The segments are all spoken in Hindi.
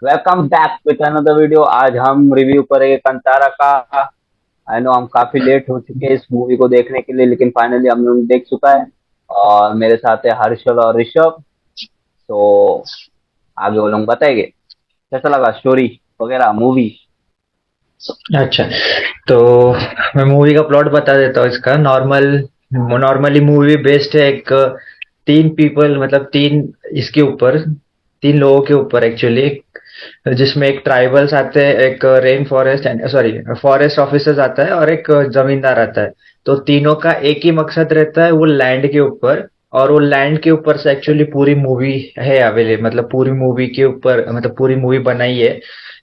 Welcome back with another video. आज हम रिव्यू करेंगे कंतारा का। आई नो हम काफी लेट हो चुके हैं इस मूवी को देखने के लिए, लेकिन फाइनली हम लोग देख चुका है। और मेरे साथ है हर्षल और ऋषभ। तो आगे वो लोग बताएंगे कैसा लगा स्टोरी वगैरह मूवी। अच्छा, तो मैं मूवी का प्लॉट बता देता हूँ। इसका नॉर्मली मूवी बेस्ड है एक तीन पीपल, मतलब तीन इसके ऊपर, तीन लोगों के ऊपर एक्चुअली, जिसमें एक ट्राइबल्स आते हैं, एक rain forest sorry forest officers आता है और एक जमींदार आता है। तो तीनों का एक ही मकसद रहता है, वो लैंड के ऊपर। और वो लैंड के ऊपर से एक्चुअली पूरी मूवी है अवेलेबल, मतलब पूरी मूवी के ऊपर, मतलब पूरी मूवी बनाई है।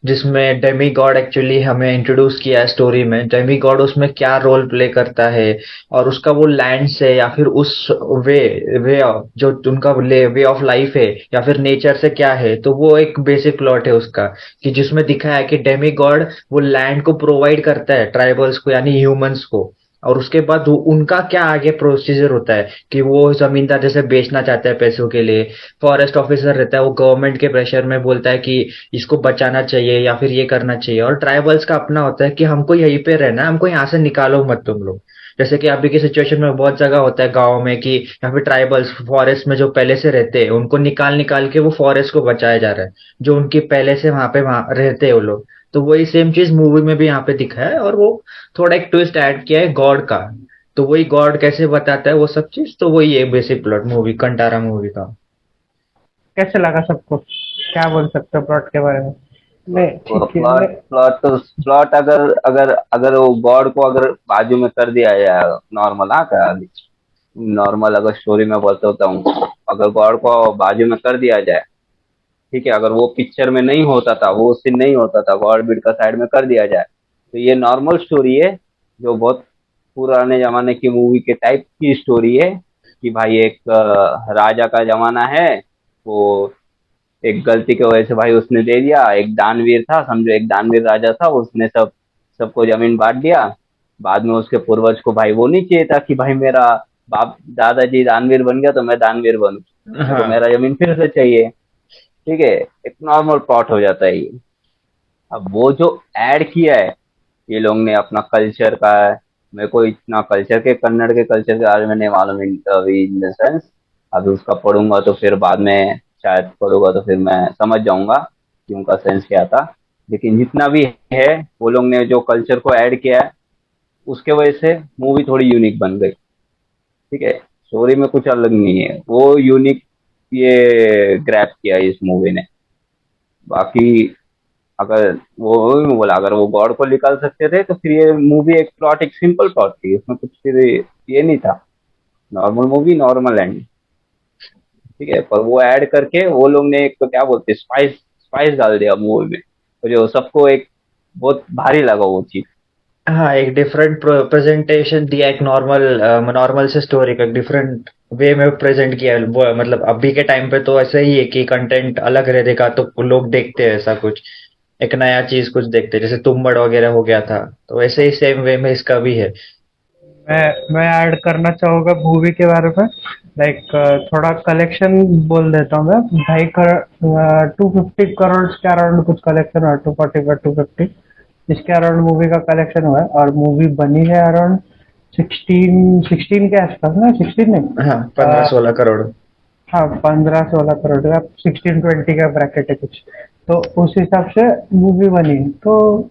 जिसमें डेमी गॉड एक्चुअली हमें इंट्रोड्यूस किया है स्टोरी में। डेमी गॉड उसमें क्या रोल प्ले करता है, और उसका वो लैंड से या फिर उस वे वे जो उनका वे ऑफ लाइफ है, या फिर नेचर से क्या है, तो वो एक बेसिक प्लॉट है उसका। कि जिसमें दिखा है कि डेमी गॉड वो लैंड को प्रोवाइड करता है ट्राइबल्स को, यानी ह्यूमंस को। और उसके बाद उनका क्या आगे प्रोसीजर होता है कि वो जमींदार जैसे बेचना चाहता है पैसों के लिए। फॉरेस्ट ऑफिसर रहता है, वो गवर्नमेंट के प्रेशर में बोलता है कि इसको बचाना चाहिए या फिर ये करना चाहिए। और ट्राइबल्स का अपना होता है कि हमको यहीं पे रहना है, हमको यहाँ से निकालो मत तुम लोग। जैसे कि अभी की सिचुएशन में बहुत जगह होता है गाँव में कि यहाँ पे ट्राइबल्स फॉरेस्ट में जो पहले से रहते हैं, उनको निकाल निकाल के वो फॉरेस्ट को बचाया जा रहा है, जो उनकी पहले से वहां पे वहां रहते हैं वो लोग। तो वही सेम चीज मूवी में भी यहाँ पे दिखा है, और वो थोड़ा एक ट्विस्ट ऐड किया है गॉड का। तो वही गॉड कैसे बताता है वो सब चीज, तो वही है basic plot movie, Kantara movie का। कैसे लगा सबको? क्या बोल सकते हो प्लॉट के बारे में? नहीं, ठीक है। प्लॉट प्लॉट तो प्लॉट अगर अगर अगर वो गॉड को अगर बाजू में कर दिया जाए नॉर्मल, हाँ क्या नॉर्मल अगर स्टोरी में बताता हूँ, अगर गॉड को बाजू में कर दिया जाए, ठीक है, अगर वो पिक्चर में नहीं होता था, वो सीन नहीं होता था, गॉड बिड का साइड में कर दिया जाए, तो ये नॉर्मल स्टोरी है। जो बहुत पुराने जमाने की मूवी के टाइप की स्टोरी है कि भाई एक राजा का जमाना है। वो एक गलती की वजह से भाई उसने दे दिया, एक दानवीर था, समझो एक दानवीर राजा था, उसने सबको जमीन बांट दिया। बाद में उसके पूर्वज को भाई वो नहीं चाहिए था कि भाई मेरा बाप दादाजी दानवीर बन गया तो मैं दानवीर बनूं, मेरे को हाँ, मेरा जमीन फिर से चाहिए। ठीक है, एक नॉर्मल प्लॉट हो जाता है ये। अब वो जो ऐड किया है ये लोग ने अपना कल्चर का है। मेरे को इतना कल्चर के कन्नड़ के कल्चर के बारे में नहीं मालूम, अभी इन द सेंस अभी उसका पढ़ूंगा तो फिर बाद में शायद पढ़ूंगा तो फिर मैं समझ जाऊंगा कि उनका सेंस क्या था। लेकिन जितना भी है, वो लोग ने जो कल्चर को ऐड किया है उसके वजह से मूवी थोड़ी यूनिक बन गई। ठीक है, स्टोरी में कुछ अलग नहीं है, वो यूनिक ये ग्रैप किया है इस मूवी ने। बाकी अगर वो बोला अगर वो गॉड को निकाल सकते थे तो फिर ये मूवी एक प्लॉट, एक सिंपल प्लॉट थी, उसमें कुछ फिर ये नहीं था। Normal movie, normal and. ठीक है, पर वो ऐड करके वो लोग ने एक तो क्या बोलते स्पाइस स्पाइस डाल दिया मूवी में, तो जो सबको एक बहुत भारी लगा वो चीज। हाँ, एक डिफरेंट प्रेजेंटेशन दिया, एक नॉर्मल नॉर्मल से स्टोरी का डिफरेंट वे में प्रेजेंट किया है। वो मतलब अभी के टाइम पे तो ऐसा ही है कि कंटेंट अलग रहेगा तो लोग देखते हैं ऐसा कुछ, एक नया चीज कुछ देखते हैं, जैसे तुम्बाड़ वगैरह हो गया था। तो वैसे ही सेम वे में इसका भी है। मैं ऐड करना चाहूँगा मूवी के बारे में। लाइक थोड़ा कलेक्शन बोल देता हूँ मैं। 250 250 करोड़ के अराउंड कुछ कलेक्शन हुआ, 240 का 250, इसके अराउंड मूवी का कलेक्शन हुआ है। और मूवी बनी है अराउंड 16 के आसपास ना, 16 नहीं। हाँ, 15-16 करोड़। हाँ, 15-16 करोड़ का, 16-20 का ब्रैकेट है कुछ। तो उस हिसाब से मूवी बनी है। तो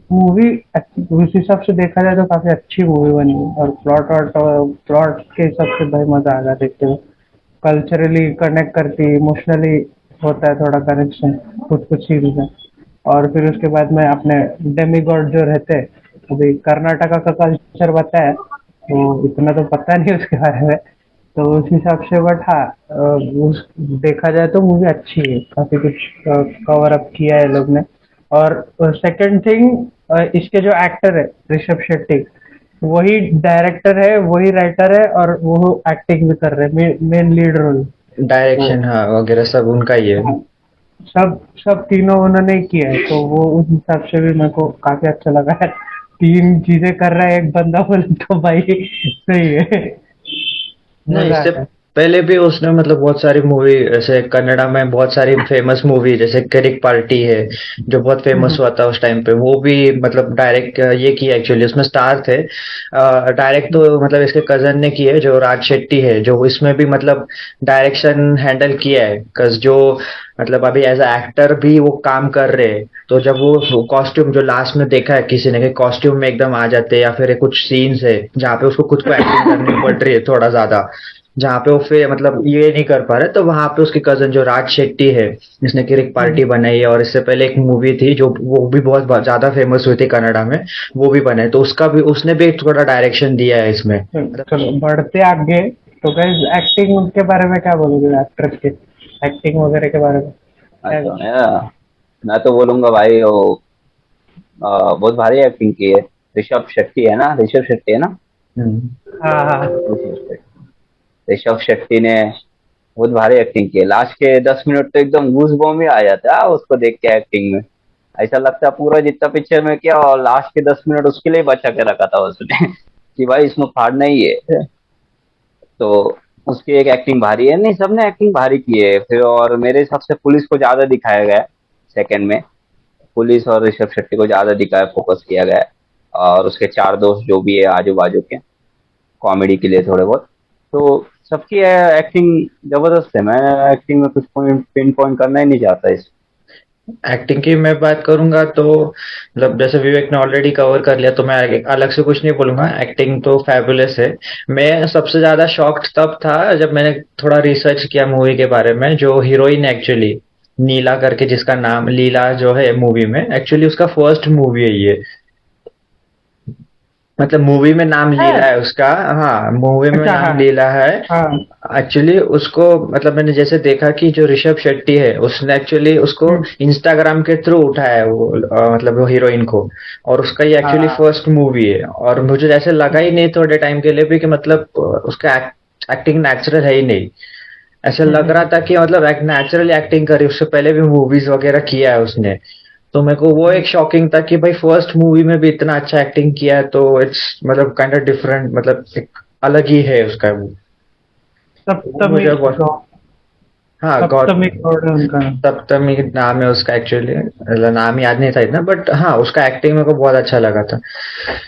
मूवी उस हिसाब से देखा जाए तो काफी अच्छी मूवी बनी है। और प्लॉट के हिसाब से भाई मजा आ गया देखते हुए। कल्चरली कनेक्ट करती, इमोशनली होता है थोड़ा कनेक्शन कुछ कुछ चीज़ों में। और फिर उसके बाद में अपने डेमी गॉड जो रहते हैं, अभी कर्नाटका का कल्चर बताया तो इतना तो पता नहीं उसके बारे में। तो उस हिसाब से बट हाँ, उस देखा जाए तो मूवी अच्छी है, काफी कुछ कवर अप किया है लोग ने। और सेकंड थिंग, इसके जो एक्टर है ऋषभ शेट्टी, वही डायरेक्टर है, वही राइटर है, और वो एक्टिंग भी कर रहे हैं मेन लीड रोल। तो डायरेक्शन हाँ वगैरह सब उनका ही है। हाँ, सब सब तीनों उन्होंने ही किया है, तो वो उस हिसाब से भी मेरे को काफी अच्छा लगा है। तीन चीजें कर रहा है एक बंदा बोले तो भाई सही है। नहीं, मजा इससे आता है। पहले भी उसने मतलब बहुत सारी मूवी, जैसे कन्नड़ा में बहुत सारी फेमस मूवी, जैसे किरिक पार्टी है जो बहुत फेमस हम्म, हुआ था उस टाइम पे, वो भी मतलब डायरेक्ट ये किया एक्चुअली, उसमें स्टार थे। डायरेक्ट तो मतलब इसके कजन ने की है जो राज शेट्टी है, जो इसमें भी मतलब डायरेक्शन हैंडल किया है, कज जो मतलब अभी एज अ एक्टर भी वो काम कर रहे हैं। तो जब वो कॉस्ट्यूम जो लास्ट में देखा है किसी ने कि कॉस्ट्यूम में एकदम आ जाते हैं, या फिर कुछ सीन्स है जहाँ पे उसको खुद को एक्टिंग करनी पड़ रही है थोड़ा ज्यादा, जहाँ पे वो फिर मतलब ये नहीं कर पा रहे, तो वहां पे उसके कजन जो राज शेट्टी है, जिसने किरिक हम्म, पार्टी बनाई है, और इससे पहले एक मूवी थी जो वो भी बहुत ज्यादा फेमस हुई थी कनाडा में, वो भी बनाई, तो उसका भी उसने भी थोड़ा डायरेक्शन दिया है इसमें। चलो बढ़ते आगे। तो गाइस एक्टिंग के बारे में क्या बोलोगे, एक्ट्रेस के एक्टिंग वगैरह के बारे में क्या? अच्छा मैं तो बोलूंगा भाई वो बहुत भारी एक्टिंग की है। ऋषभ शेट्टी है ना, ऋषभ शेट्टी है ना, हम्म। हाँ हाँ। ऋषभ शेट्टी। ऋषभ शेट्टी ने बहुत भारी एक्टिंग की है। लास्ट के 10 मिनट तो एकदम गूज बॉम्ब ही आ जाता है उसको देख के एक्टिंग में। ऐसा लगता है पूरा जितना पिक्चर में किया और लास्ट के 10 मिनट उसके लिए बचा के रखा था उसने कि भाई इसमें फाड़ना ही है। तो उसकी एक एक्टिंग भारी है, नहीं सबने एक्टिंग भारी की है फिर। और मेरे हिसाब से पुलिस को ज्यादा दिखाया गया है सेकंड में। पुलिस और ऋषभ शेट्टी को ज्यादा दिखाया, फोकस किया गया है। और उसके चार दोस्त जो भी है आजू बाजू के, कॉमेडी के लिए थोड़े बहुत। तो सबकी एक्टिंग जबरदस्त है। मैं एक्टिंग में कुछ पॉइंट पिन पॉइंट करना ही नहीं चाहता इस। एक्टिंग की मैं बात करूंगा तो मतलब जैसे विवेक ने ऑलरेडी कवर कर लिया, तो मैं अलग से कुछ नहीं बोलूंगा, एक्टिंग तो फैबुलस है। मैं सबसे ज्यादा शॉक्ड तब था जब मैंने थोड़ा रिसर्च किया मूवी के बारे में, जो हीरोइन एक्चुअली नीला करके, जिसका नाम लीला जो है मूवी में, एक्चुअली उसका फर्स्ट मूवी है ये, मतलब मूवी में नाम है। लीला है उसका। हाँ, मूवी में अच्छा हाँ नाम लीला है। हाँ। एक्चुअली उसको मतलब मैंने जैसे देखा कि जो ऋषभ शेट्टी है उसने एक्चुअली उसको हम्म, इंस्टाग्राम के थ्रू उठाया है वो, मतलब वो हीरोइन को, और उसका ये एक्चुअली हाँ। फर्स्ट मूवी है। और मुझे ऐसे लगा ही नहीं थोड़े टाइम के लिए भी कि मतलब उसका एक्टिंग नेचुरल है ही नहीं। ऐसे लग रहा हम्म, था कि मतलब एक नेचुरली एक्टिंग करी, उससे पहले भी मूवीज वगैरह किया है उसने। तो मेरे को वो हम्म। एक शॉकिंग था कि भाई फर्स्ट मूवी में भी इतना अच्छा एक्टिंग किया है, तो इट्स मतलब काइंड ऑफ डिफरेंट, मतलब एक अलग ही है उसका वो सप्तमी मुझे बहुत। हाँ, गौर सप्तमी गौड़ है उनका नाम। सप्तमी नाम है उसका एक्चुअली, मतलब नाम याद नहीं था इतना, बट हाँ उसका एक्टिंग मेरे को बहुत अच्छा लगा था।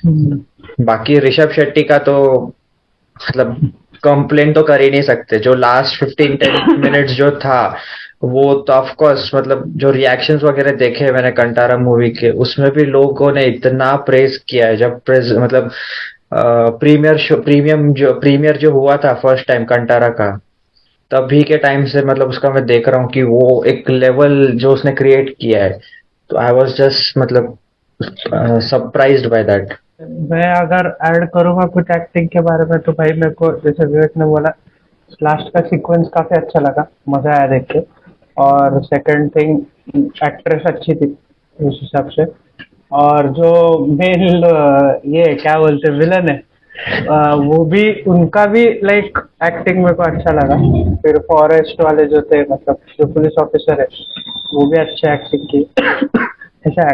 हम्म, बाकी ऋषभ शेट्टी का तो मतलब कंप्लेन तो कर ही नहीं सकते, जो लास्ट 15-10 मिनट्स जो था, वो तो ऑफ कोर्स मतलब जो रिएक्शंस वगैरह देखे मैंने कंटारा मूवी के, उसमें भी लोगों ने इतना प्रेज किया है, जब प्रेज मतलब प्रीमियर जो हुआ था फर्स्ट टाइम कंटारा का, तभी के टाइम से मतलब उसका मैं देख रहा हूँ कि वो एक लेवल जो उसने क्रिएट किया है, तो आई वाज जस्ट मतलब सरप्राइज्ड बाय दैट। मैं अगर ऐड करूंगा कुछ एक्टिंग के बारे में तो भाई मेरे को जैसे विवेक ने बोला, लास्ट का सीक्वेंस काफी अच्छा लगा, मजा आया देख के। और सेकंड थिंग, एक्ट्रेस अच्छी थी उस हिसाब से। और जो मेन ये क्या बोलते हैं विलन है, वो भी उनका भी लाइक एक्टिंग मेरे को अच्छा लगा। फिर फॉरेस्ट वाले जो थे, मतलब जो पुलिस ऑफिसर है, वो भी अच्छा एक्टिंग की। ऐसा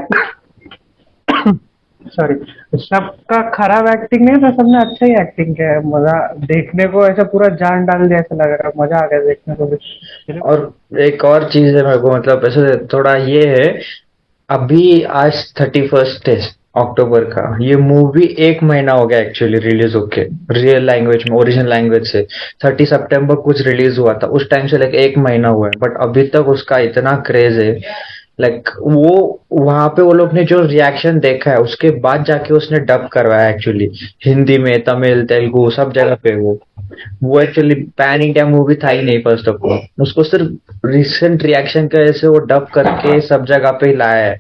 सॉरी, सबका खराब एक्टिंग नहीं था, सबने अच्छा ही एक्टिंग किया है। मजा देखने को ऐसा पूरा जान डाल दिया, ऐसा लग रहा है, मजा आ गया देखने को भी। और एक और चीज है मेरे को मतलब ऐसे थोड़ा ये है, अभी आज 31st है अक्टूबर का, ये मूवी 1 महीना हो गया एक्चुअली रिलीज होके, रियल लैंग्वेज में, ओरिजिनल लैंग्वेज से। 30 सितंबर कुछ रिलीज हुआ था, उस टाइम से लेके 1 महीना हुआ है, बट अभी तक उसका इतना क्रेज है। लाइक वो वहां पे वो लोग ने जो रिएक्शन देखा है उसके बाद जाके उसने डब करवाया एक्चुअली, हिंदी में, तमिल, तेलुगु सब जगह पे वो एक्चुअली पैन इंडिया मूवी था ही नहीं फर्स्ट ऑफ ऑल, उसको सिर्फ रिसेंट रिएक्शन की वजह से वो डब करके सब जगह पे ही लाया है।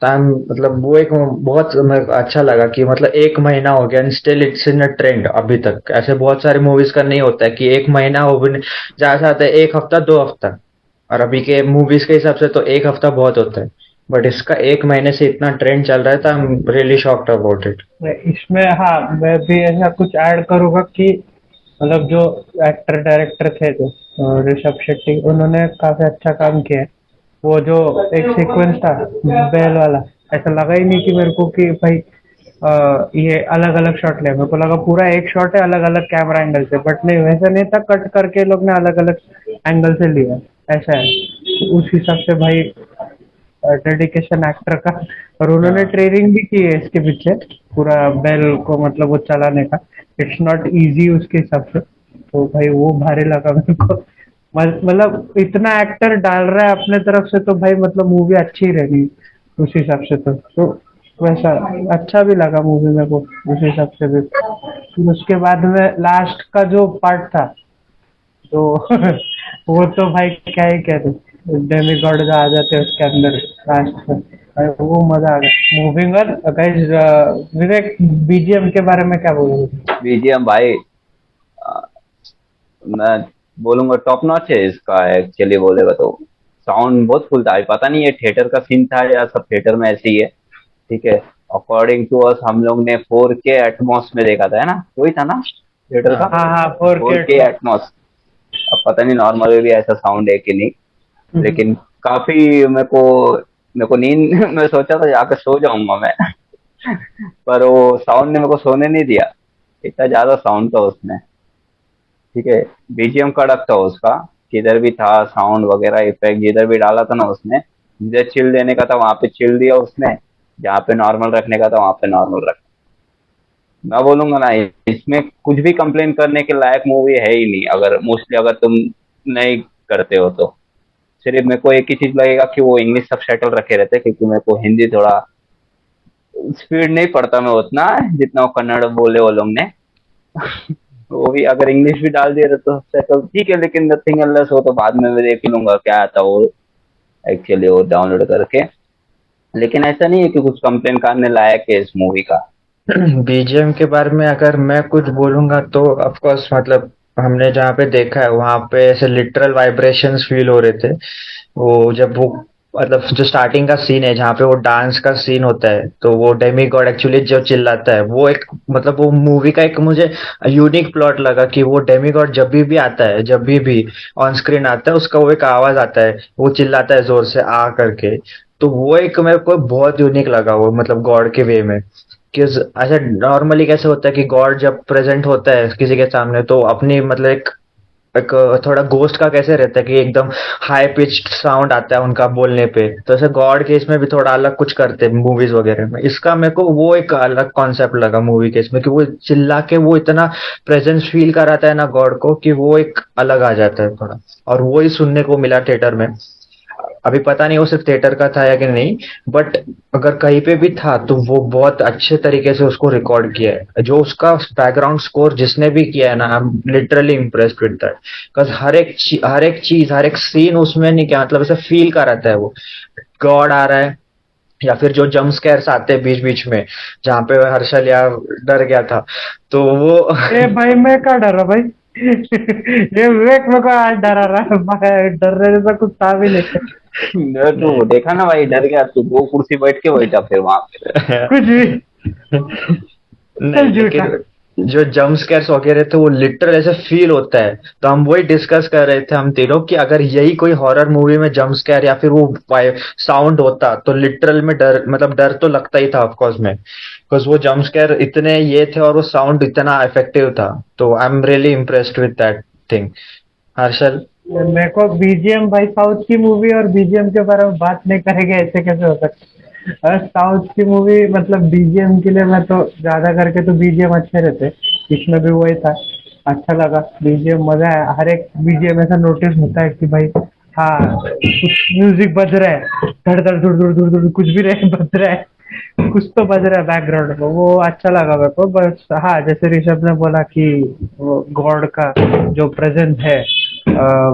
टाइम मतलब वो एक बहुत मेरे को अच्छा लगा कि मतलब 1 महीना हो गया and still it's in a trend अभी तक। ऐसे बहुत सारे मूवीज का नहीं होता है कि 1 महीना हो भी ज्यादा आता है, 1 हफ्ता 2 हफ्ता, और अभी के मूवीज के हिसाब से तो 1 हफ्ता बहुत होता है, बट इसका 1 महीने से इतना ट्रेंड चल रहा है, तो I am really shocked about it. इसमें हाँ, मैं भी ऐसा कुछ ऐड करूंगा कि मतलब जो एक्टर डायरेक्टर थे जो ऋषभ शेट्टी, उन्होंने काफी अच्छा काम किया है। वो जो एक सीक्वेंस था बैल वाला, ऐसा लगा ही नहीं कि मेरे को कि भाई ये अलग अलग शॉट ले, मेरे को लगा पूरा एक शॉट है अलग अलग कैमरा एंगल से, बट नहीं वैसा नहीं था, कट करके लोग ने अलग अलग एंगल से लिया, ऐसा है। तो उस हिसाब से भाई डेडिकेशन एक्टर का। और उन्होंने हाँ ट्रेनिंग भी की है इसके पीछे, पूरा बेल को मतलब वो चलाने का। इट्स नॉट इजी उसके हिसाब से, तो भाई वो भारी लगा मेरे को। मतलब इतना एक्टर डाल रहा है अपने तरफ से, तो भाई मतलब मूवी अच्छी ही रहनी उस हिसाब से। तो वैसा अच्छा भी लगा मूवी मेरे को उस हिसाब से भी। फिर उसके बाद में लास्ट का जो पार्ट था, तो वो तो भाई क्या ही कहते, डेमी गॉड जो आ जाते हैं उसके अंदर लास्ट में, भाई वो मजा आ गया। Moving on guys, Vivek BGM के बारे में क्या बोलोगे? बीजीएम भाई, अ, मैं बोलूंगा टॉप नॉच है इसका, एक्चुअली बोलेगा तो। साउंड बहुत फुल था, पता नहीं ये थिएटर का सीन था या सब थिएटर में ऐसे ही है। ठीक है। अकॉर्डिंग टू अस हम लोग ने 4K एटमॉस में देखा था, है ना, वही था ना थिएटर का। हाँ हाँ हाँ, 4K 4K तो। एटमॉस। अब पता नहीं नॉर्मल में भी ऐसा साउंड है कि नहीं, लेकिन काफी मेरे को नींद मैं सोचा था जाकर सो जाऊंगा मैं, पर वो साउंड ने मेरे को सोने नहीं दिया, इतना ज्यादा साउंड था उसमें। ठीक है। बीजीएम कड़क था उसका, किधर भी था साउंड वगैरह इफेक्ट, जिधर भी डाला था ना उसने, जिधर चिल देने का था वहां पे चिल दिया उसने, जहाँ पे नॉर्मल रखने का था वहां पे नॉर्मल रखा। मैं बोलूंगा ना, इसमें कुछ भी कंप्लेन करने के लायक मूवी है ही नहीं, अगर मोस्टली अगर तुम नहीं करते हो तो। सिर्फ मेरे को एक ही चीज लगेगा कि वो इंग्लिश सबटाइटल रखे रहते, क्योंकि मेरे को हिंदी थोड़ा स्पीड नहीं पढ़ता मैं उतना, जितना वो कन्नड़ बोले वो लोग ने। वो भी अगर इंग्लिश भी डाल दिया तो सबटाइटल ठीक है, लेकिन नथिंग एल्स हो तो बाद में मैं देख लूंगा क्या आता वो, एक्चुअली वो डाउनलोड करके। लेकिन ऐसा नहीं है कि कुछ कंप्लेन करने लायक है इस मूवी का। बीजीएम के बारे में अगर मैं कुछ बोलूंगा तो ऑफ कोर्स मतलब हमने जहाँ पे देखा है वहां पे ऐसे लिटरल वाइब्रेशंस फील हो रहे थे। वो जब वो मतलब जो स्टार्टिंग का सीन है जहाँ पे वो डांस का सीन होता है तो वो डेमी गॉड एक्चुअली जो चिल्लाता है वो एक मतलब वो मूवी का एक मुझे यूनिक प्लॉट लगा कि वो डेमी गॉड जब भी आता है जब भी ऑन स्क्रीन आता है उसका वो एक आवाज आता है वो चिल्लाता है जोर से आ करके। तो वो एक मेरे को बहुत यूनिक लगा वो मतलब गॉड के वे में कि अच्छा नॉर्मली कैसे होता है कि गॉड जब प्रेजेंट होता है किसी के सामने तो अपनी मतलब एक थोड़ा गोस्ट का कैसे रहता है कि एकदम हाई पिच्ड साउंड आता है उनका बोलने पे तो ऐसे गॉड के इसमें भी थोड़ा अलग कुछ करते हैं मूवीज वगैरह में इसका मेरे को वो एक अलग कॉन्सेप्ट लगा मूवी के इसमें कि वो चिल्ला के वो इतना प्रेजेंस फील कराता है ना गॉड को कि वो एक अलग आ जाता है थोड़ा। और वो ही सुनने को मिला थिएटर में। अभी पता नहीं वो सिर्फ थिएटर का था या कि नहीं बट अगर कहीं पे भी था तो वो बहुत अच्छे तरीके से उसको रिकॉर्ड किया है जो उसका बैकग्राउंड स्कोर जिसने भी किया है ना I am literally impressed with that because हर एक सीन उसमें नहीं क्या मतलब ऐसा फील का रहता है वो गॉड आ रहा है या फिर जो जंप स्केयर्स आते हैं बीच बीच में जहाँ पे हर्षल या डर गया था तो वो ए भाई मैं क्या डरा भाई? ये विवेक मेरे को आज डरा रहा है भाई, डरने जैसा कुछ था भी नहीं। डर तो देखा ना भाई, डर गया तू, दो कुर्सी बैठ के बैठा फिर वहां पे। कुछ भी। चल नहीं झूठा। लेकिन जो जंप स्केर्स वगैरह थे वो लिटरल ऐसे फील होता है तो हम वही डिस्कस कर रहे थे हम तीनों कि अगर यही कोई हॉरर मूवी में जंप स्केर या फिर वो साउंड होता तो लिटरल में डर मतलब डर तो लगता ही था ऑफकोर्स में बिकॉज वो जंप स्केर इतने ये थे और वो साउंड इतना इफेक्टिव था तो I am really impressed with that thing. Harshal. मेरे को बीजीएम भाई, साउथ की मूवी और बीजीएम के बारे में बात नहीं करेंगे ऐसे कैसे हो सकता है? साउथ की मूवी मतलब बीजीएम के लिए मैं तो ज्यादा करके तो बीजीएम अच्छे रहते, इसमें भी वही था। अच्छा लगा बीजीएम, मजा आया। हर एक बीजीएम ऐसा नोटिस होता है कि भाई हाँ कुछ म्यूजिक बज रहा है, धड़ धड़ धुड़ धुड़ धुड़ धुड़ कुछ भी रहे बज रहा है, कुछ तो बज रहा है बैकग्राउंड में, वो अच्छा लगा मेरे को। बस हाँ, जैसे ऋषभ ने बोला कि वो गॉड का जो प्रेजेंस है,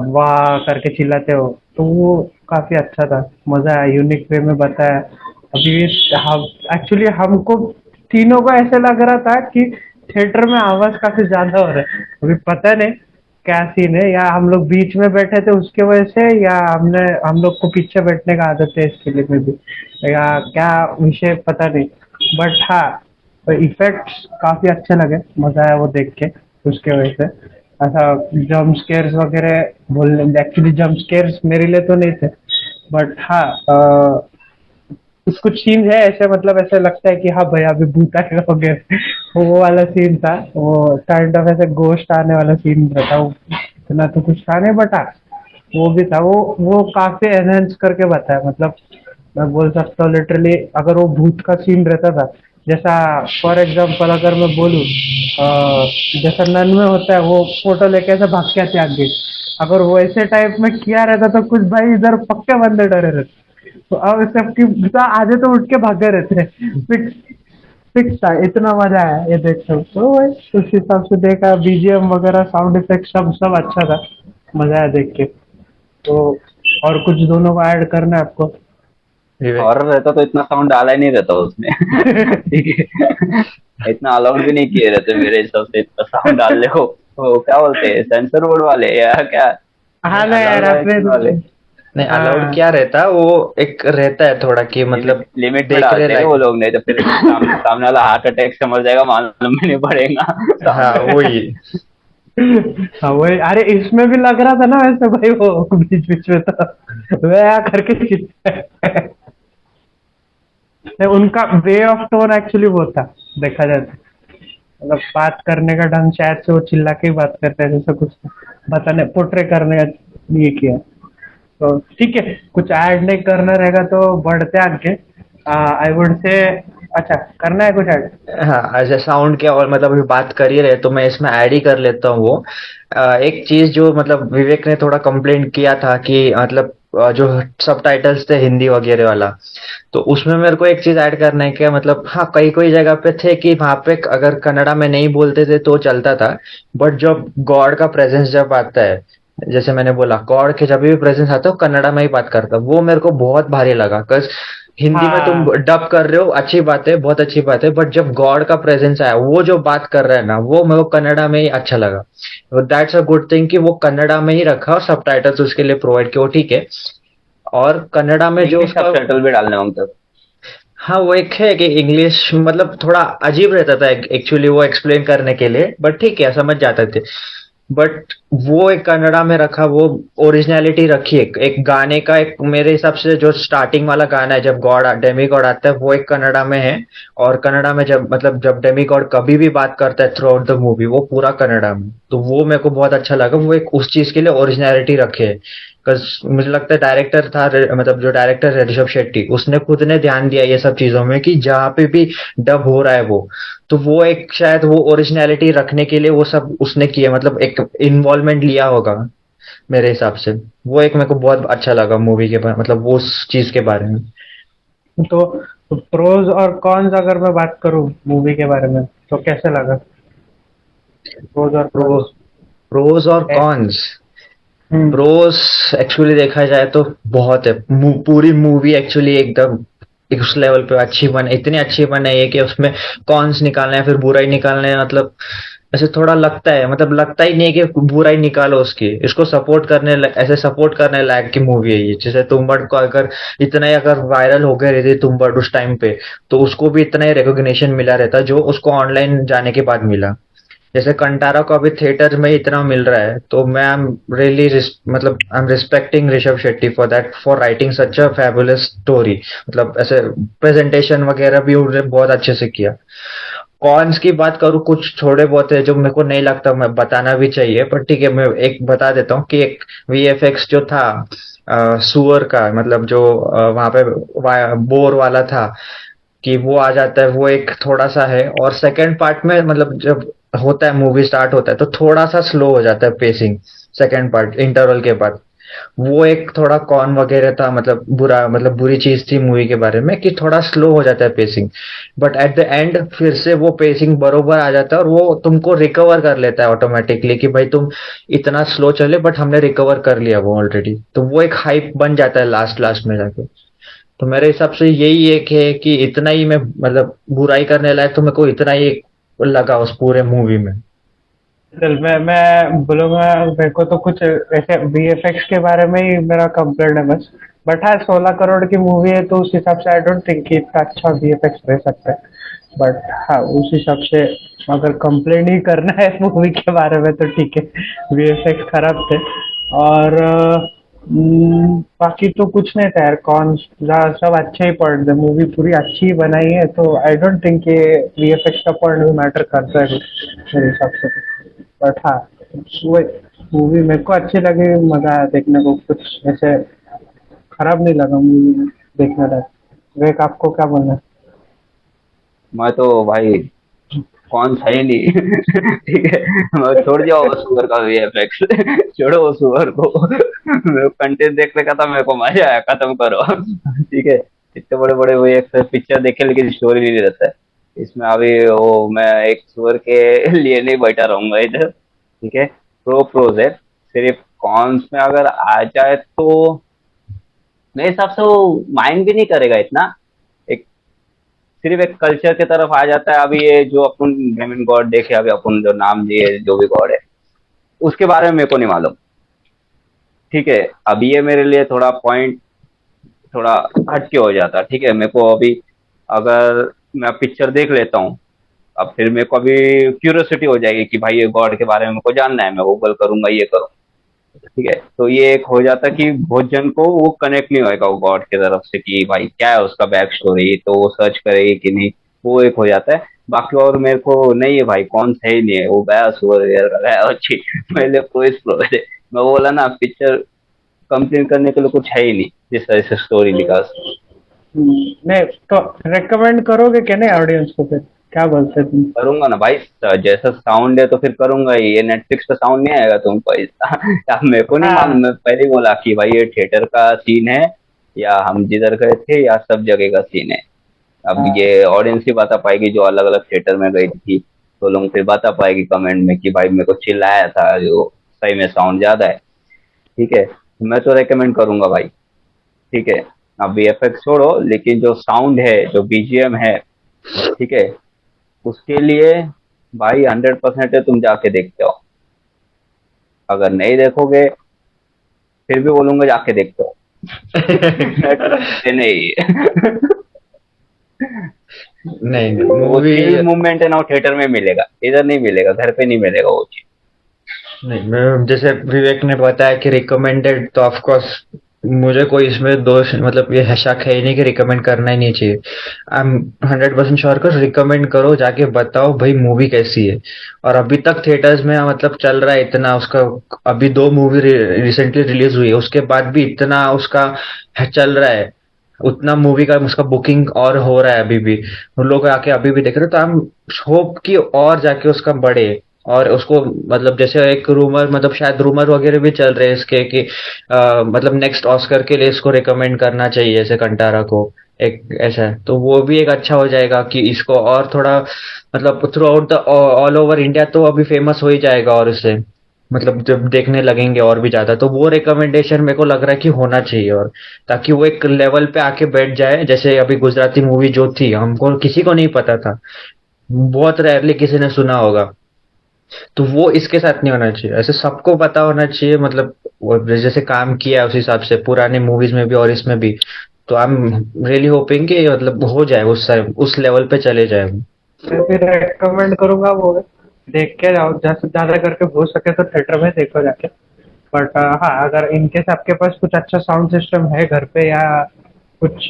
वाह करके चिल्लाते हो, तो वो काफी अच्छा था, मजा आया, यूनिक वे में बताया। अभी हम एक्चुअली हमको तीनों को ऐसे लग रहा था कि थिएटर में आवाज काफी ज्यादा हो रहा है। अभी पता नहीं क्या सीन है, या हम लोग बीच में बैठे थे उसके वजह से, या हम लोग को पीछे बैठने का आदत है इसके लिए में भी, या क्या विषय पता नहीं। बट हाँ, इफेक्ट्स काफी अच्छे लगे, मजा आया वो देख के उसके वजह से। ऐसा जंप स्केयर्स वगैरह बोलने, एक्चुअली जंप स्केयर्स मेरे लिए तो नहीं थे, बट हाँ कुछ कुछ सीन है ऐसे, मतलब ऐसे लगता है कि हाँ भाई अभी भूत आएगा वगैरह, वो वाला सीन था। वो काइंड ऑफ ऐसे गोश्त आने वाला सीन रहता, वो इतना तो कुछ था नहीं, बट हाँ वो भी था। वो काफी एनहेंस करके बताया, मतलब मैं बोल सकता हूँ लिटरली, अगर वो भूत का सीन रहता था, जैसा फॉर एग्जांपल अगर मैं बोलूँ, जैसा नन में होता है वो फोटो लेके ऐसे भाग के आते आगे, अगर वो ऐसे टाइप में किया रहता तो कुछ भाई इधर पक्के बंदे डरे रहते। तो अब सबकी आधे तो उठ के भागे रहते हैं। फिक्स फिक्स था, इतना मजा आया ये देख कर। तो भाई उस हिसाब से देखा, बीजीएम वगैरह साउंड इफेक्ट सब सब अच्छा था, मजा आया देख के। तो और कुछ दोनों को ऐड करना है आपको? विवेक। हॉरर रहता तो इतना साउंड डाला ही नहीं रहता उसमें। ठीक है, इतना अलाउड भी नहीं किए रहते मेरे हिसाब से इतना साउंड डालने को। वो क्या बोलते हैं, सेंसर बोर्ड वाले या क्या? हाँ नहीं ना यार, आपने वाले नहीं, अलाउड हाँ क्या रहता, वो एक रहता है थोड़ा कि लिमिट मतलब लिमिट में देखने डालते हैं वो लायक। लोग, नहीं तो फिर सामने वाला हार्ट अटैक से मर जाएगा, मालूम भी नहीं पड़ेगा हाँ साउंड में। वही। हाँ वही। अरे इसमें भी लग रहा था ना वैसे भाई, वो बीच बीच में तो वह करके उनका वे ऑफ टोन एक्चुअली वो था, देखा जाए तो। मतलब बात करने का ढंग शायद से वो चिल्ला के ही बात करते हैं, जैसा कुछ बताने पोर्ट्रे करने का ये किया। तो ठीक है, कुछ ऐड नहीं करना रहेगा तो बढ़ते आगे। आई वुड से, अच्छा करना है कुछ ऐड? हाँ, ऐसे साउंड के और मतलब अभी बात कर ही रहे तो मैं इसमें ऐड ही कर लेता हूँ वो। एक चीज जो मतलब विवेक ने थोड़ा कंप्लेंट किया था कि मतलब जो सबटाइटल्स थे हिंदी वगैरह वाला, तो उसमें मेरे को एक चीज ऐड करना है क्या, मतलब हाँ कई कोई जगह पे थे कि वहां पे अगर कन्नड़ा में नहीं बोलते थे तो चलता था, बट जब गॉड का प्रेजेंस जब आता है, जैसे मैंने बोला गॉड के जब भी प्रेजेंस आता है वो कन्नड़ा में ही बात करता है, वो मेरे को बहुत भारी लगा। कज हिंदी में तुम हाँ डब कर रहे हो, अच्छी बात है, बहुत अच्छी बात है, बट जब गॉड का प्रेजेंस आया, वो जो बात कर रहा है ना, वो मेरे को कन्नड़ा में ही अच्छा लगा। दैट्स अ गुड थिंग कि वो कन्नड़ा में ही रखा और सबटाइटल्स उसके लिए प्रोवाइड किया, वो ठीक है। और कन्नड़ा में जो इंग्लिश उसका, सबटाइटल भी डालने होंगे। हाँ वो एक है कि इंग्लिश मतलब थोड़ा अजीब रहता था एक्चुअली वो एक्सप्लेन करने के लिए, बट ठीक है समझ जाते थे। बट वो एक कन्नड़ा में रखा, वो ओरिजिनलिटी रखी है एक गाने का, एक मेरे हिसाब से जो स्टार्टिंग वाला गाना है जब गॉड डेमी गॉड आता है वो एक कन्नड़ा में है। और कन्नड़ा में जब मतलब जब डेमी गॉड कभी भी बात करता है थ्रू आउट द मूवी वो पूरा कन्नड़ा में, तो वो मेरे को बहुत अच्छा लगा, वो एक उस चीज के लिए ओरिजिनलिटी रखे है। मुझे लगता है डायरेक्टर था मतलब जो डायरेक्टर है ऋषभ शेट्टी, उसने खुद ने ध्यान दिया ये सब चीजों में कि जहाँ पे भी डब हो रहा है वो, तो वो एक शायद वो ओरिजिनलिटी रखने के लिए वो सब उसने किया, मतलब एक इन्वॉल्वमेंट लिया होगा मेरे हिसाब से। वो एक मेरे को बहुत अच्छा लगा मूवी के बारे, मतलब वो उस चीज के बारे में। तो, प्रोज और कॉन्स अगर मैं बात करूँ मूवी के बारे में, तो कैसे लगा? प्रोज और प्रो कॉन्स प्रोज और है। कॉन्स। हम्म। प्रोस एक्चुअली देखा जाए तो बहुत है, पूरी मूवी एक्चुअली एकदम एक उस लेवल पे अच्छी बन, इतनी अच्छी बनाई है कि उसमें कॉन्स निकालना है फिर बुराई निकालना है, मतलब ऐसे थोड़ा लगता है, मतलब लगता ही नहीं है कि बुराई निकालो उसकी, इसको सपोर्ट करने ऐसे सपोर्ट करने लायक की मूवी है ये। जैसे तुम्बाड़ को अगर इतना ही अगर वायरल हो गए रहती तुम्बाड़ उस टाइम पे, तो उसको भी इतना ही रिकॉग्निशन मिला रहता जो उसको ऑनलाइन जाने के बाद मिला। जैसे कंटारा को अभी थिएटर में इतना मिल रहा है, तो मैं आई एम रियली मतलब I am respecting Rishabh Shetty for that, for writing such a fabulous story. मतलब ऐसे प्रेजेंटेशन वगैरह भी उन्होंने बहुत अच्छे से किया। कॉन्स की बात करूँ, कुछ थोड़े बहुत है जो मेरे को नहीं लगता मैं बताना भी चाहिए, पर ठीक है मैं एक बता देता हूँ कि एक वीएफएक्स जो था सुअर का, मतलब जो वहां पे बोर वाला था, कि वो आ जाता है, वो एक थोड़ा सा है। और सेकंड पार्ट में मतलब जब होता है मूवी स्टार्ट होता है तो थोड़ा सा स्लो हो जाता है पेसिंग, सेकंड पार्ट इंटरवल के बाद। वो एक थोड़ा कॉन वगैरह था, मतलब बुरा, मतलब बुरी चीज थी मूवी के बारे में कि थोड़ा स्लो हो जाता है pacing. But at the end फिर से वो पेसिंग बरोबर आ जाता है और वो तुमको रिकवर कर लेता है ऑटोमेटिकली कि भाई तुम इतना स्लो चले बट हमने रिकवर कर लिया वो ऑलरेडी, तो वो एक हाइप बन जाता है लास्ट लास्ट में जाके। तो मेरे हिसाब से यही एक है कि इतना ही मैं मतलब बुराई करने लायक तो मेरे को इतना ही लगा उस पूरे मूवी में। चल मैं बोलूँगा, मेरे को तो कुछ ऐसे वीएफएक्स के बारे में ही मेरा कंप्लेंट है बस। बट हाँ 16 करोड़ की मूवी है तो उस हिसाब से आई डोंट थिंक कि इतना अच्छा वीएफएक्स रह सकता है। बट हाँ उस हिसाब से अगर कंप्लेंट ही करना है मूवी के बारे में तो ठीक है, वीएफएक्स खराब थे। और बाकी तो कुछ नहीं था यार, कौन सब अच्छे ही पॉइंट थे, मूवी पूरी अच्छी ही बनाई है, तो आई डोंट थिंक ये वीएफएक्स का पॉइंट भी मैटर करता है कुछ मेरे हिसाब से तो। बट हाँ, वो मूवी मेरे को अच्छी लगी, मजा आया देखने को, कुछ ऐसे खराब नहीं लगा मूवी में देखने लायक। वेक आपको क्या बोलना है? मैं तो भाई कौन था ही नहीं। ठीक है, मैं छोड़ जाओ उस सुअर का वीएफएक्स। छोड़ो उस सुअर को। मेरे कंटेंट देखने का था, मेरे को मजा आया, खत्म करो। ठीक है, इतने बड़े बड़े वीएफएक्स पिक्चर देखे लेकिन स्टोरी नहीं रहता है इसमें। अभी वो मैं एक सुअर के लिए नहीं बैठा रहूंगा इधर। ठीक है, प्रोज है। सिर्फ कॉन्स में अगर आ जाए तो मेरे हिसाब से वो माइंड भी नहीं करेगा इतना। एक सिर्फ एक कल्चर की तरफ आ जाता है। अभी ये जो अपन गेमिंग गॉड देखे, अभी अपन जो नाम लिए जो भी गॉड है, उसके बारे में मेरे को नहीं मालूम। ठीक है, अभी ये मेरे लिए थोड़ा पॉइंट थोड़ा हटके हो जाता। ठीक है, मेरे को अभी अगर मैं पिक्चर देख लेता हूँ, अब फिर मेरे को अभी क्यूरियोसिटी हो जाएगी कि भाई ये गॉड के बारे में मेरे को जानना है, मैं गूगल करूंगा, ये करूँ। ठीक है, तो ये एक हो जाता कि बहुत जन को वो कनेक्ट नहीं होएगा वो गॉड की तरफ से कि भाई क्या है उसका बैक स्टोरी, तो वो सर्च करेगी कि नहीं। वो एक हो जाता है। बाकी और मेरे को नहीं है भाई, कौन सा ही नहीं है वो, गया सुअर गया अच्छी। पहले कोई प्रॉब्लम है। मैं बोला ना, पिक्चर कंप्लेन करने के लिए कुछ है ही नहीं जिस तरह से स्टोरी लिखा। नहीं तो रेकमेंड करोगे क्या नहीं ऑडियंस को, फिर क्या बोलते तुम? करूंगा ना भाई, जैसा साउंड है तो फिर करूंगा ही। ये नेटफ्लिक्स पे साउंड नहीं आएगा तुमको ऐसा। अब मेरे को नहीं मालूम, हाँ मैं पहले ही बोला कि भाई ये थिएटर का सीन है या हम जिधर गए थे या सब जगह का सीन है। अब हाँ। ये ऑडियंस ही बता पाएगी जो अलग अलग थिएटर में गई थी। तो लोग फिर बता पाएगी कमेंट में कि भाई मेरे को चिल्लाया था, जो सही में साउंड ज्यादा है। ठीक है, मैं तो रेकमेंड करूंगा भाई। ठीक है, अब वीएफएक्स छोड़ो, लेकिन जो साउंड है, जो बीजीएम है, ठीक है, उसके लिए भाई 100% है, तुम जाके देखते हो। अगर नहीं देखोगे फिर भी बोलूंगा जाके देखते हो। नेटफ्लिक्स पे नहीं। नहीं नहीं, वो मूवी चिल मूवमेंट है ना, वो थिएटर में मिलेगा, इधर नहीं मिलेगा, घर पे नहीं मिलेगा वो चीज। नहीं, मैं जैसे विवेक ने बताया कि रिकमेंडेड, तो ऑफ कोर्स मुझे कोई इसमें दोष मतलब ये शक है ही नहीं कि रिकमेंड करना ही नहीं चाहिए। आई एम 100% श्योर कर रिकमेंड करो, जाके बताओ भाई मूवी कैसी है। और अभी तक थिएटर्स में मतलब चल रहा है इतना उसका। अभी दो मूवी रिसेंटली रिलीज हुई है, उसके बाद भी इतना उसका चल रहा है। उतना मूवी का उसका बुकिंग और हो रहा है अभी भी। लोग आके अभी भी देख रहे हैं, तो हम होप कि और जाके उसका बढ़े। और उसको मतलब जैसे एक रूमर मतलब शायद रूमर वगैरह भी चल रहे हैं इसके कि मतलब नेक्स्ट ऑस्कर के लिए इसको रिकमेंड करना चाहिए ऐसे कंटारा को। एक ऐसा है तो वो भी एक अच्छा हो जाएगा कि इसको और थोड़ा मतलब through out the all over India तो अभी फेमस हो ही जाएगा। और इससे मतलब जब देखने लगेंगे और भी ज्यादा, तो वो रिकमेंडेशन मेरे को लग रहा है कि होना चाहिए। और ताकि वो एक लेवल पे आके बैठ जाए, जैसे अभी गुजराती मूवी जो थी हमको किसी को नहीं पता था, बहुत रेयरली किसी ने सुना होगा। तो वो इसके साथ नहीं होना चाहिए, ऐसे सबको पता होना चाहिए। मतलब वो जैसे काम किया है उस हिसाब से पुराने मूवीज में भी और इसमें भी। तो आई एम रियली होपिंग कि मतलब हो जाए उस लेवल पे चले जाए वो। मैं भी रेकमेंड करूंगा वो, देख के जाओ, ज्यादा से ज्यादा करके हो सके तो थिएटर में देखो जाके। बट हाँ, अगर इनकेस आपके पास कुछ अच्छा साउंड सिस्टम है घर पे, या कुछ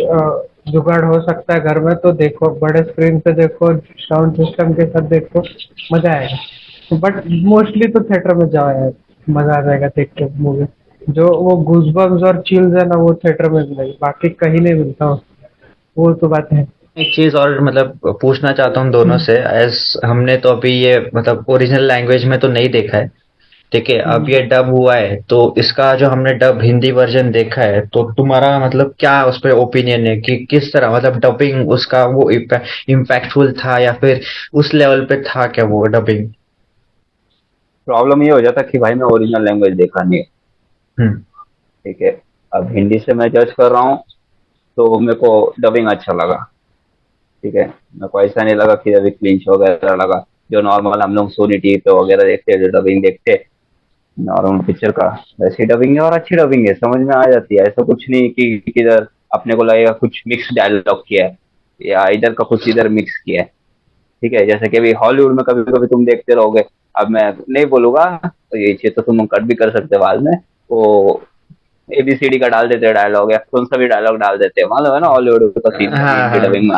जुगाड़ हो सकता है घर में, तो देखो, बड़े स्क्रीन पे देखो, साउंड सिस्टम के साथ देखो, मजा आएगा। बट मोस्टली तो थिएटर में जाओ यार, मजा आ जाएगा देख के मूवी। जो वो गूजबम्स और चिल्स है ना, वो थिएटर में मिलेगी, बाकी कहीं नहीं मिलता हो। वो तो बात है। एक चीज और मतलब पूछना चाहता हूँ दोनों से, एज हमने तो अभी ये मतलब ओरिजिनल लैंग्वेज में तो नहीं देखा है। ठीक है, अब हम्म। ये डब हुआ है तो इसका जो हमने डब हिंदी वर्जन देखा है, तो तुम्हारा मतलब क्या उस पर ओपिनियन है कि किस तरह मतलब डबिंग उसका वो इम्पैक्टफुल था, या फिर उस लेवल पे था क्या वो डबिंग? प्रॉब्लम ये हो जाता कि भाई मैं ओरिजिनल लैंग्वेज देखा नहीं है। हम्म। ठीक है, अब हिंदी से मैं जज कर रहा हूँ, तो मेरे को डबिंग अच्छा लगा। ठीक है, मेरे को ऐसा नहीं लगा कि अभी क्लिंच वगैरह लगा। जो नॉर्मल हम लोग सोनी टीवी पे वगैरह देखते हैं, जो डबिंग देखते हैं नॉर्मल पिक्चर का, वैसी डबिंग है और अच्छी डबिंग है, समझ में आ जाती है। ऐसा कुछ नहीं कि किधर अपने को लगेगा कुछ मिक्स डायलॉग किया है या इधर का कुछ इधर मिक्स किया है। ठीक है, जैसे कि अभी हॉलीवुड में कभी कभी तुम देखते रहोगे। अब मैं नहीं बोलूंगा तो ये चीज तो तुम कट भी कर सकते हो बाद में। वो ABCD का डाल देते हैं डायलॉग, या कौन सा भी डायलॉग डाल देते हैं, मालूम है ना, हॉलीवुड का सीन कभी हाँ इनकी हाँ, डबिंग में।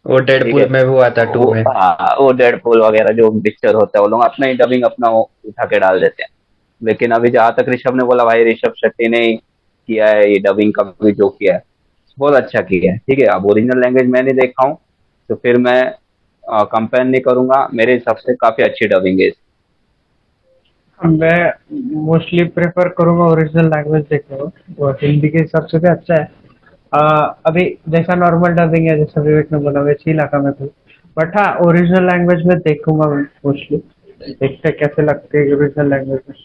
वो ठीक डेडपुल है। में हुआ था टू वो में। हाँ, वो डेडपूल वगैरह जो पिक्चर होता है, वो लोग अपना ही डबिंग अपना वो उठा के डाल देते हैं। लेकिन अभी जहां तक ऋषभ ने बोला, भाई ऋषभ शेट्टी ने ही किया है ये डबिंग का भी जो किया है, बहुत अच्छा किया है। ठीक है, अब ओरिजिनल लैंग्वेज मैं नहीं देखा हूँ, तो फिर मैं कंपेयर नहीं करूंगा, मेरे हिसाब से काफी अच्छी डबिंग है मैं मोस्टली प्रेफर करूंगा ओरिजिनल लैंग्वेज देखने को, और हिंदी के हिसाब से भी अच्छा है। अभी जैसा नॉर्मल डबिंग है, जैसा विवेक ने बोला, वैसे ही लगा मेरे को। बट हाँ, ओरिजिनल लैंग्वेज में देखूंगा मैं मोस्टली। देखते हैं कैसे लगते हैं ओरिजिनल लैंग्वेज में।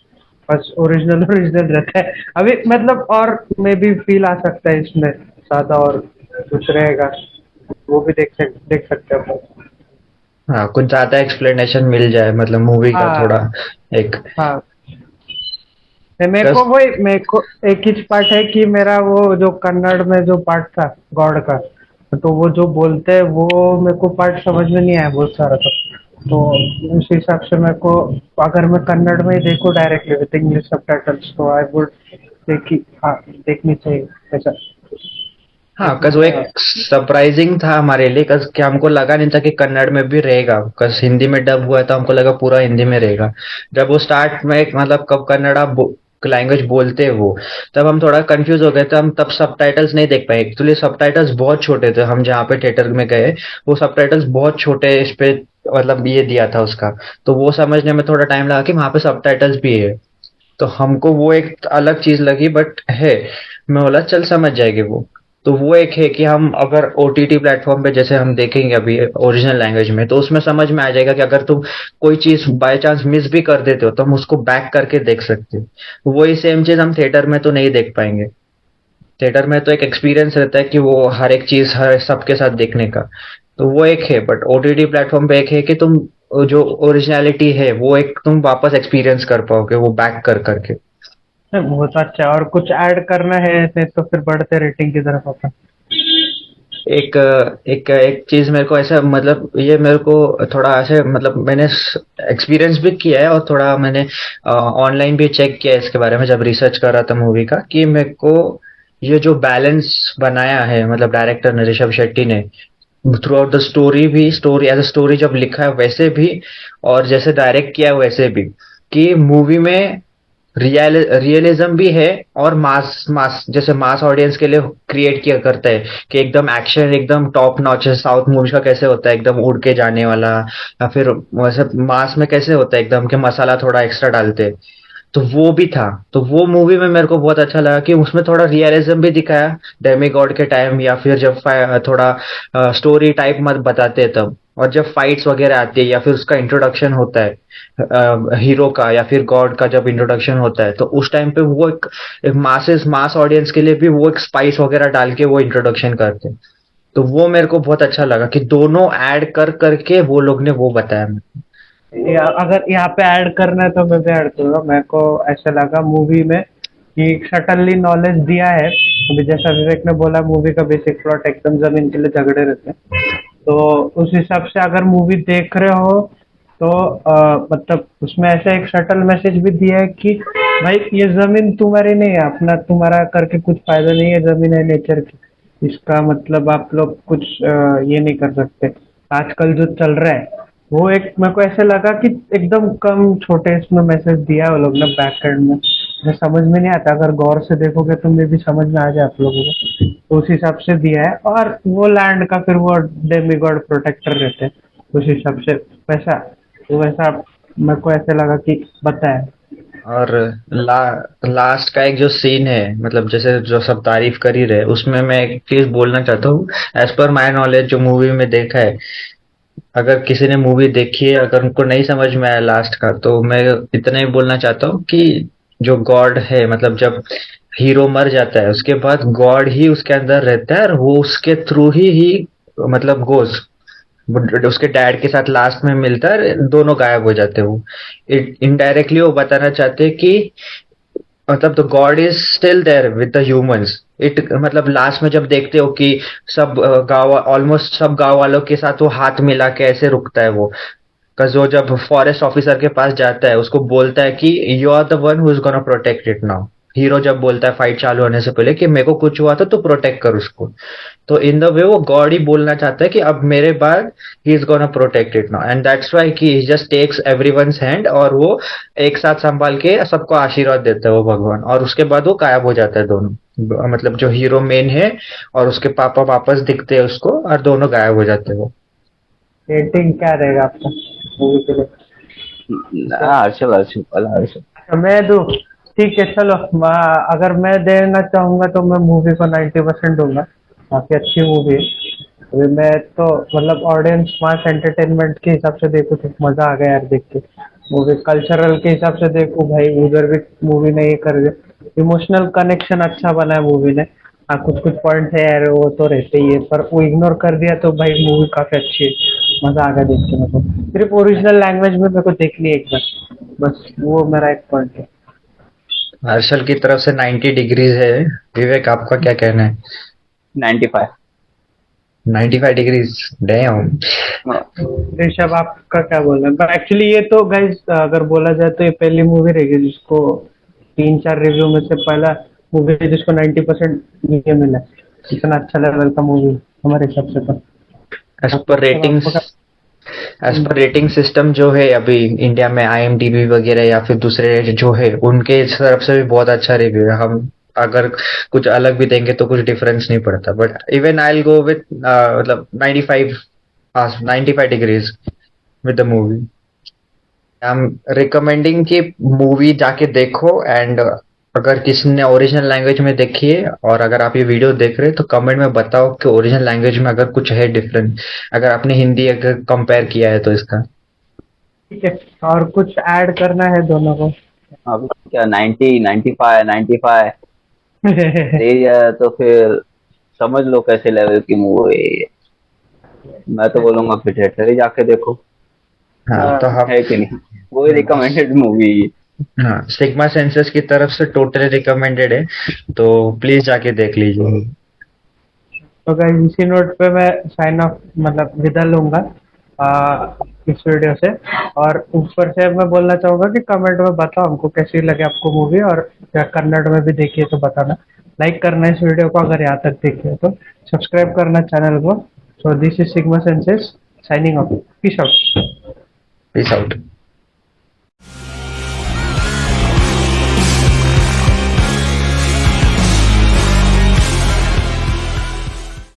बस ओरिजिनल ओरिजिनल रहता है अभी, मतलब और मे भी फील आ सकता है इसमें ज्यादा, और कुछ रहेगा वो भी देख सकते हैं अपन। हाँ, कुछ ज्यादा एक्सप्लेनेशन मिल जाए, मतलब मूवी का थोड़ा हाँ एक हाँ। मेरे को कस वही, मेरे को एक ही पार्ट है कि मेरा वो जो कन्नड़ में जो पार्ट था गॉड का, तो वो जो बोलते हैं वो मेरे को पार्ट समझ में नहीं आया बहुत सारा। तो उस हिसाब से मेरे को, अगर मैं कन्नड़ में ही देखूँ डायरेक्टली विद इंग्लिश सबटाइटल्स, तो आई वुड देखी, हाँ देखनी चाहिए ऐसा। हाँ, इतना कस वो एक सरप्राइजिंग था हमारे लिए, कस कि हमको लगा नहीं था कि कन्नड़ में भी रहेगा, कस हिंदी में डब हुआ है तो हमको लगा पूरा हिंदी में रहेगा। जब वो स्टार्ट में मतलब कब कन्नड़ा लैंग्वेज बोलते हैं वो, तब हम थोड़ा कंफ्यूज हो गए थे, हम तब सबटाइटल्स नहीं देख पाए, एक्चुअली सबटाइटल्स बहुत छोटे थे, हम जहाँ पे थिएटर में गए वो सबटाइटल्स बहुत छोटे इस पे मतलब ये दिया था उसका, तो वो समझने में थोड़ा टाइम लगा कि वहाँ पे सबटाइटल्स भी है। तो हमको वो एक अलग चीज लगी, बट है, मैं बोला चल समझ जाएगी वो। तो वो एक है कि हम अगर ओटीटी प्लेटफॉर्म पे जैसे हम देखेंगे अभी ओरिजिनल लैंग्वेज में, तो उसमें समझ में आ जाएगा कि अगर तुम कोई चीज बाय चांस मिस भी कर देते हो तो हम उसको बैक करके देख सकते हो। वही सेम चीज हम थिएटर में तो नहीं देख पाएंगे। थिएटर में तो एक एक्सपीरियंस रहता है कि वो हर एक चीज हर सबके साथ देखने का, तो वो एक है। बट ओटीटी प्लेटफॉर्म पे एक है कि तुम जो ओरिजिनलिटी है वो एक तुम वापस एक्सपीरियंस कर पाओगे वो बैक कर करके। बहुत अच्छा है। और कुछ ऐड करना है नहीं तो फिर बढ़ते रेटिंग की तरफ अपन। एक एक एक चीज मेरे को ऐसा मतलब ये मेरे को थोड़ा ऐसे मतलब मैंने एक्सपीरियंस भी किया है और थोड़ा मैंने ऑनलाइन भी चेक किया है इसके बारे में जब रिसर्च कर रहा था मूवी का, कि मेरे को ये जो बैलेंस बनाया है मतलब डायरेक्टर ने ऋषभ शेट्टी ने थ्रू आउट द स्टोरी भी, स्टोरी एज अ स्टोरी जब लिखा है वैसे भी और जैसे डायरेक्ट किया है वैसे भी, कि मूवी में रियलिज्म भी है और मास मास जैसे मास ऑडियंस के लिए क्रिएट किया करता है, कि एकदम एक्शन एकदम टॉप नॉच है, साउथ मूवी का कैसे होता है एकदम उड़ के जाने वाला, या फिर वैसे मास में कैसे होता है एकदम के मसाला थोड़ा एक्स्ट्रा डालते हैं, तो वो भी था। तो वो मूवी में मेरे को बहुत अच्छा लगा कि उसमें थोड़ा रियलिज्म भी दिखाया डेमी गॉड के टाइम, या फिर जब थोड़ा स्टोरी टाइप मत बताते हैं तब, और जब फाइट्स वगैरह आती है या फिर उसका इंट्रोडक्शन होता है हीरो का या फिर गॉड का जब इंट्रोडक्शन होता है, तो उस टाइम पे वो एक मास ऑडियंस के लिए भी वो एक स्पाइस वगैरह डाल के वो इंट्रोडक्शन करते हैं। तो वो मेरे को बहुत अच्छा लगा कि दोनों ऐड कर करके वो लोग ने वो बताया। या अगर यहाँ पे ऐड करना है तो मैं भी ऐड करूँगा। मेरे को ऐसा लगा मूवी में कि सटनली नॉलेज दिया है। अभी जैसा विवेक ने बोला, मूवी का बेसिक प्लॉट एकदम जमीन के लिए झगड़े रहते हैं, तो उस हिसाब से अगर मूवी देख रहे हो तो मतलब उसमें ऐसा एक सटल मैसेज भी दिया है कि भाई ये जमीन तुम्हारी नहीं है, अपना तुम्हारा करके कुछ फायदा नहीं है, जमीन है नेचर की, इसका मतलब आप लोग कुछ ये नहीं कर सकते। आजकल जो चल रहा है वो एक, मेरे को ऐसे लगा कि एकदम कम छोटे इसमें मैसेज दिया है वो लोग ने बैक एंड में, जो समझ में नहीं आता। अगर गौर से देखोगे तो मे भी समझ में आ जाए आप लोगों को, तो उस हिसाब से दिया है। और वो लैंड का फिर वो डेमी गॉड प्रोटेक्टर रहते हैं, उस हिसाब से वैसा, तो वैसा मेरे को ऐसे लगा कि बताया। और लास्ट का एक जो सीन है मतलब जैसे जो सब तारीफ कर ही रहे, उसमें मैं एक चीज बोलना चाहता हूँ। एज पर माय नॉलेज जो मूवी में देखा है, अगर किसी ने मूवी देखी है अगर उनको नहीं समझ में आया लास्ट का, तो मैं इतना ही बोलना चाहता हूँ कि जो गॉड है मतलब जब हीरो मर जाता है उसके बाद गॉड ही उसके अंदर रहता है और वो उसके थ्रू ही मतलब गोज उसके डैड के साथ लास्ट में मिलता है, दोनों गायब हो जाते हैं वो। इनडायरेक्टली वो बताना चाहते हैं कि मतलब the God is still there with the humans. It मतलब लास्ट में जब देखते हो कि सब गांव ऑलमोस्ट सब गांव वालों के साथ वो हाथ मिला के ऐसे रुकता है वो, कज वो जब फॉरेस्ट ऑफिसर के पास जाता है उसको बोलता है कि you are the one who is gonna protect it now, hero जब बोलता है फाइट चालू होने से पहले कि मेरे को कुछ हुआ तो प्रोटेक्ट कर उसको। तो इन द वे वो गॉड ही बोलना चाहता है कि अब मेरे बाद he is gonna protect it now, and that's why कि ही जस्ट टेक्स एवरीवन्स हैंड, और वो एक साथ संभाल के सबको आशीर्वाद देता है वो भगवान, और उसके बाद वो गायब हो जाता है दोनों। मतलब जो हीरो मेन है और उसके पापा वापस दिखते हैं उसको, और दोनों गायब हो जाते हैं वो। रेटिंग क्या रहेगा आपका मूवी के लिए? हर्षल हर्षल वाला हर्षल। अच्छा, मैं दूँ? ठीक है, चलो। अगर मैं देना चाहूंगा तो मैं मूवी को 90% दूंगा। काफी अच्छी मूवी है। अभी मैं तो मतलब ऑडियंस मास एंटरटेनमेंट के हिसाब से देखूँ तो मजा आ गया यार देख के। मूवी कल्चरल के हिसाब से देखूँ भाई, उधर भी मूवी ने ये कर दिया। इमोशनल कनेक्शन अच्छा बना है मूवी ने। हाँ, कुछ कुछ पॉइंट है यार, वो तो रहते ही है, पर वो इग्नोर कर दिया तो भाई मूवी काफी अच्छी है। मजा आ गया देख के मेरे को। सिर्फ ओरिजिनल लैंग्वेज में मेरे को देखनी है एक बार, बस वो मेरा एक पॉइंट है। हर्षल की तरफ से 90 डिग्रीज है। विवेक, आपका क्या कहना है? 95। 95 डिग्रीज, डैम। ऋषभ, आपका क्या बोलना है? एक्चुअली ये तो गाइस अगर बोला जाए तो ये पहली मूवी रहेगी जिसको 3-4 रिव्यू में से पहला मूवी है जिसको 90% ये मिला है। इतना अच्छा लेवल का मूवी हमारे हिसाब से तो। एज पर मतलब रेटिंग्स, आपको क्या? एज पर रेटिंग सिस्टम जो है अभी इंडिया में, IMDb वगैरह या फिर दूसरे जो है, उनके तरफ से भी बहुत अच्छा रिव्यू है। हम अगर कुछ अलग भी देंगे तो कुछ डिफरेंस नहीं पड़ता, but even I will go with मतलब 95, हाँ 95 degrees with the movie. I am recommending कि मूवी जाके देखो, एंड अगर किसी ने ओरिजिनल लैंग्वेज में देखी है और अगर आप ये वीडियो देख रहे हैं तो कमेंट में बताओ कि ओरिजिनल लैंग्वेज में अगर कुछ है डिफरेंट, अगर आपने हिंदी अगर कंपेयर किया है तो इसका। ठीक है, और कुछ ऐड करना है दोनों को? अब क्या 90, 95, 95 दे दिया तो फिर समझ लो कैसे लेवल की मूवी है। मैं तो बोलूंगा फिर थिएटर ही जाके देखो। हाँ तो हम, है कि नहीं? वो रिकमेंडेड मूवी। हाँ सिग्मा सेंसस की तरफ से टोटली रिकमेंडेड है, तो प्लीज जाके देख लीजिए। तो गाइस इसी नोट पे मैं साइन ऑफ मतलब विदा लूंगा इस वीडियो से। और ऊपर से मैं बोलना चाहूंगा कि कमेंट में बताओ हमको कैसी लगे आपको मूवी, और क्या कन्नड़ में भी देखिए तो बताना। लाइक करना इस वीडियो को अगर यहाँ तक देखिए तो। सब्सक्राइब करना चैनल को। So this is sigma senses signing off. Peace out. Peace out.